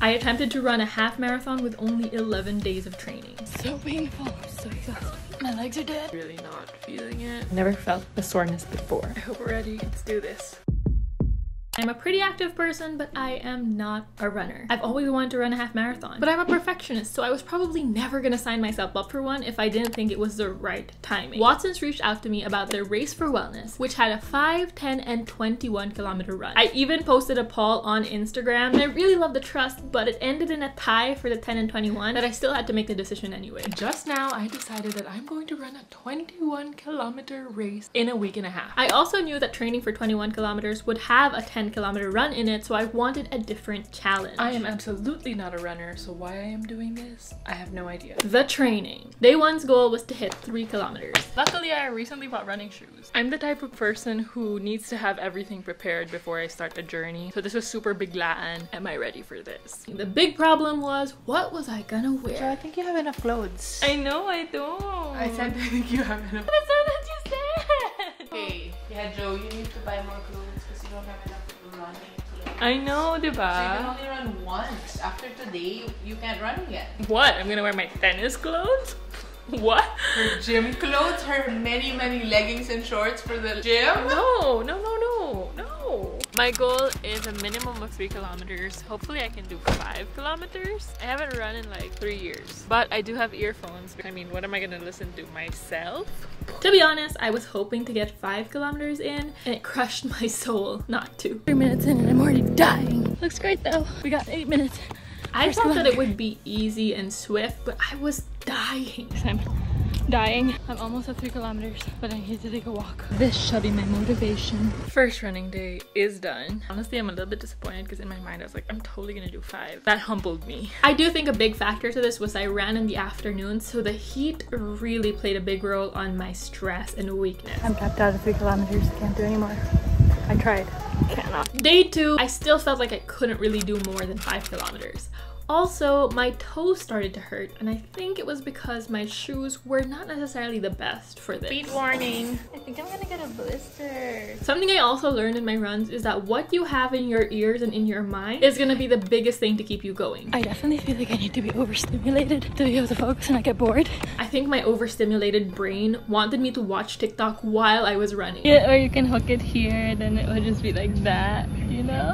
I attempted to run a half marathon with only 11 days of training. So painful, so exhausted. My legs are dead. Really not feeling it. Never felt the soreness before. I hope we're ready. Let's do this. I'm a pretty active person, but I am not a runner. I've always wanted to run a half marathon, but I'm a perfectionist, so I was probably never gonna sign myself up for one if I didn't think it was the right timing. Watson's reached out to me about their Race for Wellness, which had a 5, 10, and 21 kilometer run. I even posted a poll on Instagram, and I really love the trust, but it ended in a tie for the 10 and 21, but I still had to make the decision anyway. Just now, I decided that I'm going to run a 21 kilometer race in a week and a half. I also knew that training for 21 kilometers would have a 10-kilometer run in it, so I wanted a different challenge. I am absolutely not a runner, so why I am doing this, I have no idea. The training. Day 1's goal was to hit 3 kilometers. Luckily, I recently bought running shoes. I'm the type of person who needs to have everything prepared before I start a journey, so this was super biglaan. Am I ready for this? The big problem was, what was I gonna wear? Joe, I think you have enough clothes. I know I don't. I said I think you have enough. That's not what you said! Hey, yeah, Joe, you need to buy more clothes because you don't have enough running clothes. I know, diba? So you can only run once. After today, you can't run again. What? I'm gonna wear my tennis clothes? What? Her gym clothes, her many leggings and shorts for the gym? No. My goal is a minimum of 3 kilometers. Hopefully I can do 5 kilometers. I haven't run in like 3 years, but I do have earphones. I mean, what am I gonna listen to, myself? To be honest, I was hoping to get 5 kilometers in, and it crushed my soul not to. 3 minutes in and I'm already dying. Looks great though. We got 8 minutes. I thought that it would be easy and swift, but I was dying. I'm dying. I'm almost at 3 kilometers, but I need to take a walk. This shall be my motivation. First running day is done. Honestly, I'm a little bit disappointed because in my mind I was like, I'm totally gonna do 5. That humbled me. I do think a big factor to this was I ran in the afternoon, so the heat really played a big role on my stress and weakness. I'm tapped out of 3 kilometers. Can't do anymore. I tried. Cannot. Day 2, I still felt like I couldn't really do more than 5 kilometers. Also, my toes started to hurt, and I think it was because my shoes were not necessarily the best for this. Feet warning. I think I'm gonna get a blister. Something I also learned in my runs is that what you have in your ears and in your mind is gonna be the biggest thing to keep you going. I definitely feel like I need to be overstimulated to be able to focus and not get bored. I think my overstimulated brain wanted me to watch TikTok while I was running. Yeah, or you can hook it here, then it would just be like that, you know?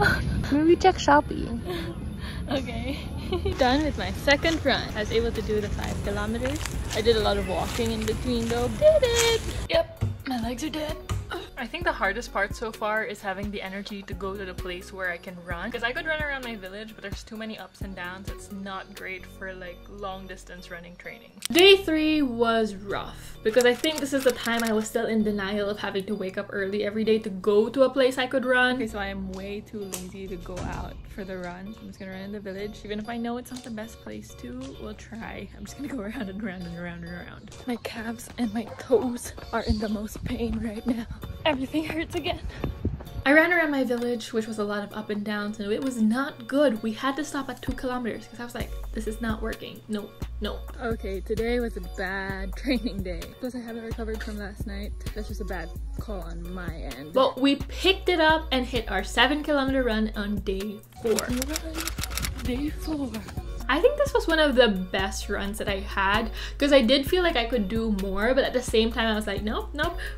Maybe check Shopee. Okay. Done with my second run. I was able to do the 5 kilometers. I did a lot of walking in between though. Did it! Yep, my legs are dead. I think the hardest part so far is having the energy to go to the place where I can run. Because I could run around my village, but there's too many ups and downs. It's not great for like long distance running training. Day 3 was rough because I think this is the time I was still in denial of having to wake up early every day to go to a place I could run. Okay, so I am way too lazy to go out for the run. I'm just gonna run in the village. Even if I know it's not the best place to, we'll try. I'm just gonna go around and around and around and around. My calves and my toes are in the most pain right now. Everything hurts again. I ran around my village, which was a lot of up and downs, and it was not good. We had to stop at 2 kilometers because I was like, this is not working. Nope. Okay, today was a bad training day. Plus I haven't recovered from last night. That's just a bad call on my end. But we picked it up and hit our 7 kilometer run on day 4. Day 4. I think this was one of the best runs that I had because I did feel like I could do more, but at the same time I was like, nope,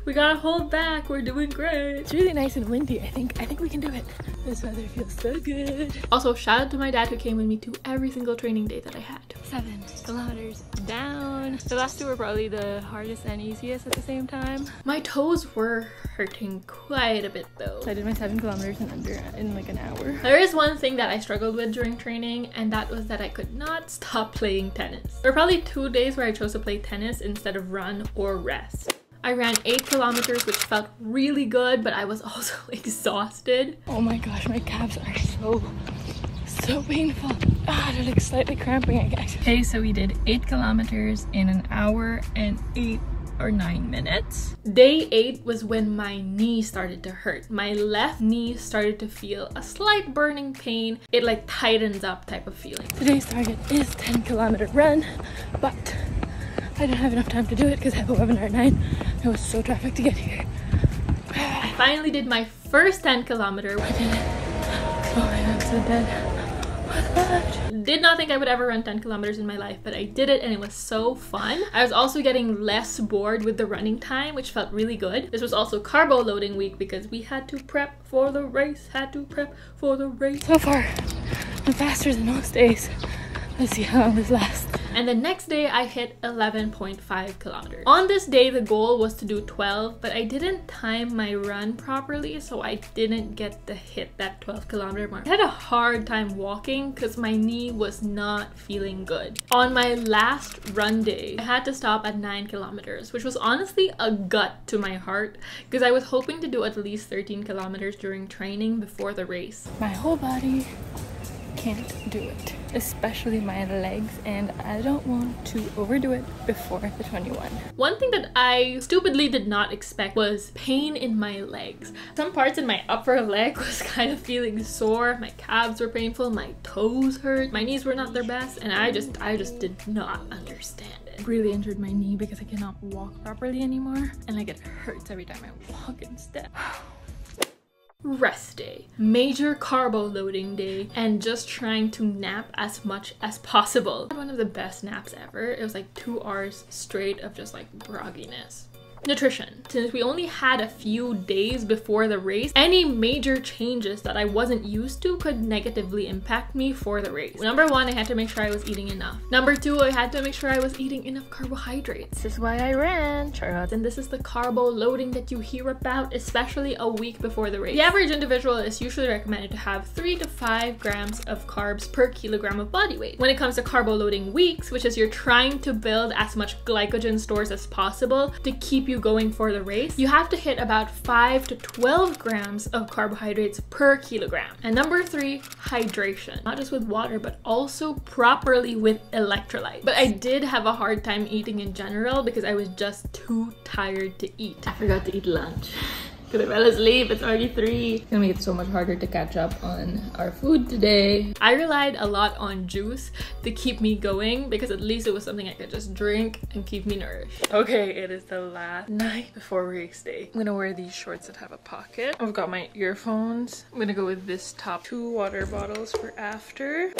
we gotta hold back. We're doing great. It's really nice and windy. I think we can do it. This weather feels so good. Also, shout out to my dad who came with me to every single training day that I had. 7 kilometers down. The last 2 were probably the hardest and easiest at the same time. My toes were hurting quite a bit though. So I did my 7 kilometers in like an hour. There is one thing that I struggled with during training, and that was that I could not stop playing tennis. There were probably 2 days where I chose to play tennis instead of run or rest. I ran 8 kilometers, which felt really good, but I was also exhausted. Oh my gosh, my calves are so painful. They're like slightly cramping, I guess. Okay, so we did 8 kilometers in an hour and 8 or 9 minutes. Day 8 was when my knee started to hurt. My left knee started to feel a slight burning pain. It like tightens up type of feeling. Today's target is 10 kilometer run, but I didn't have enough time to do it because I have a webinar at 9. It was so traffic to get here. I finally did my first 10 kilometer. I did it. Oh my god, I'm so dead. much. Did not think I would ever run 10 kilometers in my life, but I did it and it was so fun. I was also getting less bored with the running time, which felt really good. This was also carbo loading week because we had to prep for the race, So far, I'm faster than most days. Let's see how long this lasts. And the next day I hit 11.5 kilometers. On this day, the goal was to do 12, but I didn't time my run properly, so I didn't get to hit that 12-kilometer mark. I had a hard time walking because my knee was not feeling good. On my last run day, I had to stop at 9 kilometers, which was honestly a gut to my heart because I was hoping to do at least 13 kilometers during training before the race. My whole body can't do it, especially my legs, and I don't want to overdo it before the 21. One thing that I stupidly did not expect was pain in my legs. Some parts in my upper leg was kind of feeling sore, my calves were painful, my toes hurt, my knees were not their best, and I just did not understand it. Really injured my knee because I cannot walk properly anymore, and like it hurts every time I walk instead. Rest day, major carbo loading day, and just trying to nap as much as possible. One of the best naps ever. It was like 2 hours straight of just like grogginess. Nutrition. Since we only had a few days before the race, any major changes that I wasn't used to could negatively impact me for the race. Number 1, I had to make sure I was eating enough. Number 2, I had to make sure I was eating enough carbohydrates. This is why I ran, Charlotte. And this is the carbo loading that you hear about, especially a week before the race. The average individual is usually recommended to have 3 to 5 grams of carbs per kilogram of body weight. When it comes to carbo loading weeks, which is you're trying to build as much glycogen stores as possible to keep you going for the race, you have to hit about 5 to 12 grams of carbohydrates per kilogram. And number 3, hydration. Not just with water, but also properly with electrolytes. But I did have a hard time eating in general because I was just too tired to eat. I forgot to eat lunch. Could have fell asleep, it's already 3. It's gonna make it so much harder to catch up on our food today. I relied a lot on juice to keep me going because at least it was something I could just drink and keep me nourished. Okay, it is the last night before race day. I'm gonna wear these shorts that have a pocket. I've got my earphones. I'm gonna go with this top, 2 water bottles for after.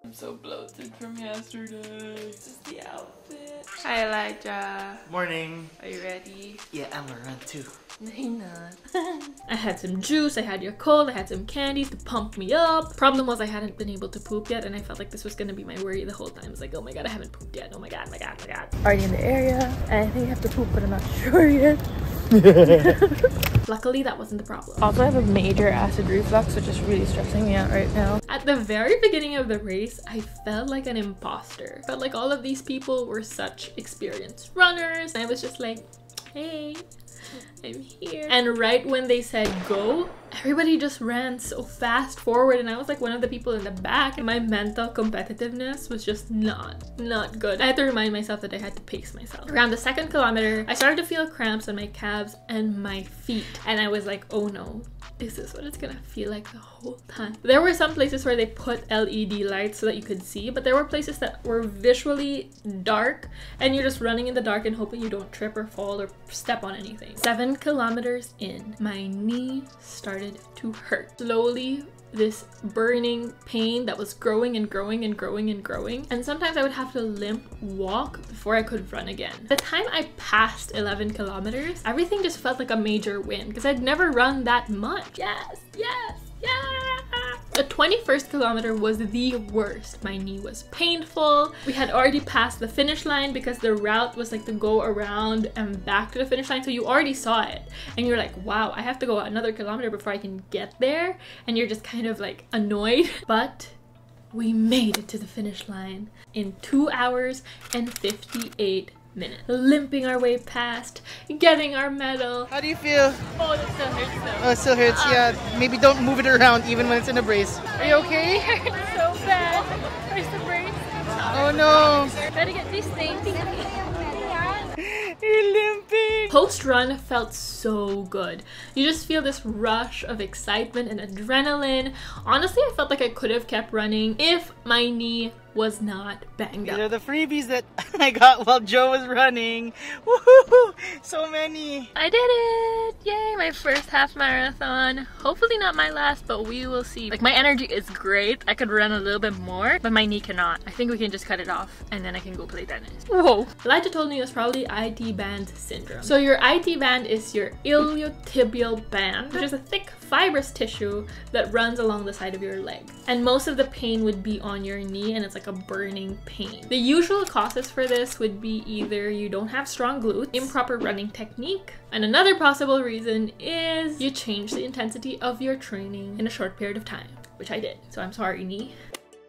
I'm so bloated from yesterday. This is the outfit. Hi Elijah. Morning. Are you ready? Yeah, I'm gonna run too. No, you're not. I had some juice, I had Yakult, I had some candies to pump me up. Problem was I hadn't been able to poop yet and I felt like this was gonna be my worry the whole time. It's like, oh my god, I haven't pooped yet. Oh my god, my god, my god. Already in the area, and I think I have to poop, but I'm not sure yet. Luckily, that wasn't the problem. Also, I have a major acid reflux, which is really stressing me out right now. At the very beginning of the race, I felt like an imposter. Felt like all of these people were such experienced runners. And I was just like, hey, I'm here. And right when they said go, everybody just ran so fast forward and I was like one of the people in the back and my mental competitiveness was just not good. I had to remind myself that I had to pace myself. Around the 2nd kilometer, I started to feel cramps on my calves and my feet and I was like, oh no, is this what it's gonna feel like the whole time? There were some places where they put LED lights so that you could see, but there were places that were visually dark and you're just running in the dark and hoping you don't trip or fall or step on anything. 7 kilometers in, my knee started to hurt. Slowly, this burning pain that was growing and growing and growing and growing. And sometimes I would have to limp walk before I could run again. The time I passed 11 kilometers, everything just felt like a major win because I'd never run that much. Yes, yes, yes. The 21st kilometer was the worst. My knee was painful. We had already passed the finish line because the route was like to go around and back to the finish line. So you already saw it and you're like, wow, I have to go another kilometer before I can get there. And you're just kind of like annoyed. But we made it to the finish line in 2 hours and 58 minutes. Limping our way past, getting our medal. How do you feel? Oh, it still hurts though. Oh, it still hurts, yeah. Maybe don't move it around even when it's in a brace. Are you okay? It hurts so bad. Where's the brace? Oh no. Gotta get these things. You're limping. Post-run felt so so good. You just feel this rush of excitement and adrenaline. Honestly, I felt like I could have kept running if my knee was not banged up. These are the freebies that I got while Joe was running. Woohoo! So many. I did it! Yay, my first half marathon. Hopefully not my last, but we will see. Like, my energy is great. I could run a little bit more, but my knee cannot. I think we can just cut it off and then I can go play tennis. Whoa! Elijah told me it was probably IT band syndrome. So your IT band is your iliotibial band, which is a thick fibrous tissue that runs along the side of your leg. And most of the pain would be on your knee, and it's like a burning pain. The usual causes for this would be either you don't have strong glutes, improper running technique, and another possible reason is you change the intensity of your training in a short period of time, which I did. So I'm sorry, knee.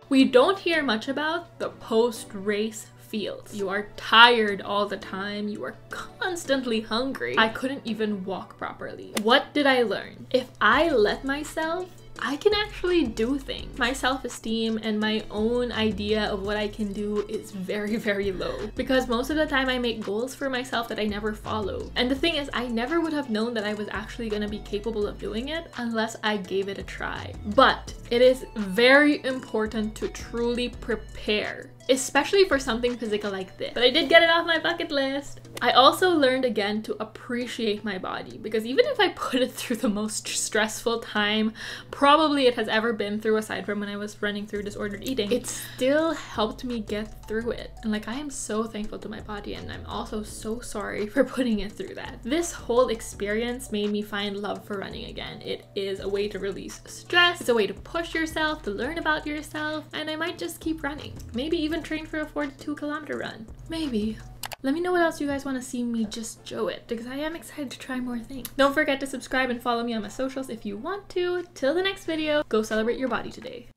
We don't hear much about the post-race feels. You are tired all the time. You are constantly hungry. I couldn't even walk properly. What did I learn? If I let myself, I can actually do things. My self-esteem and my own idea of what I can do is very, very low, because most of the time I make goals for myself that I never follow. And the thing is, I never would have known that I was actually gonna be capable of doing it unless I gave it a try. But it is very important to truly prepare, especially for something physical like this. But I did get it off my bucket list. I also learned again to appreciate my body, because even if I put it through the most stressful time probably it has ever been through, aside from when I was running through disordered eating, it still helped me get through it. And like, I am so thankful to my body, and I'm also so sorry for putting it through that. This whole experience made me find love for running again. It is a way to release stress, it's a way to push yourself, to learn about yourself, and I might just keep running. Maybe even train for a 42-kilometer run. Maybe. Let me know what else you guys want to see me just Joe it, because I am excited to try more things. Don't forget to subscribe and follow me on my socials if you want to. Till the next video, go celebrate your body today.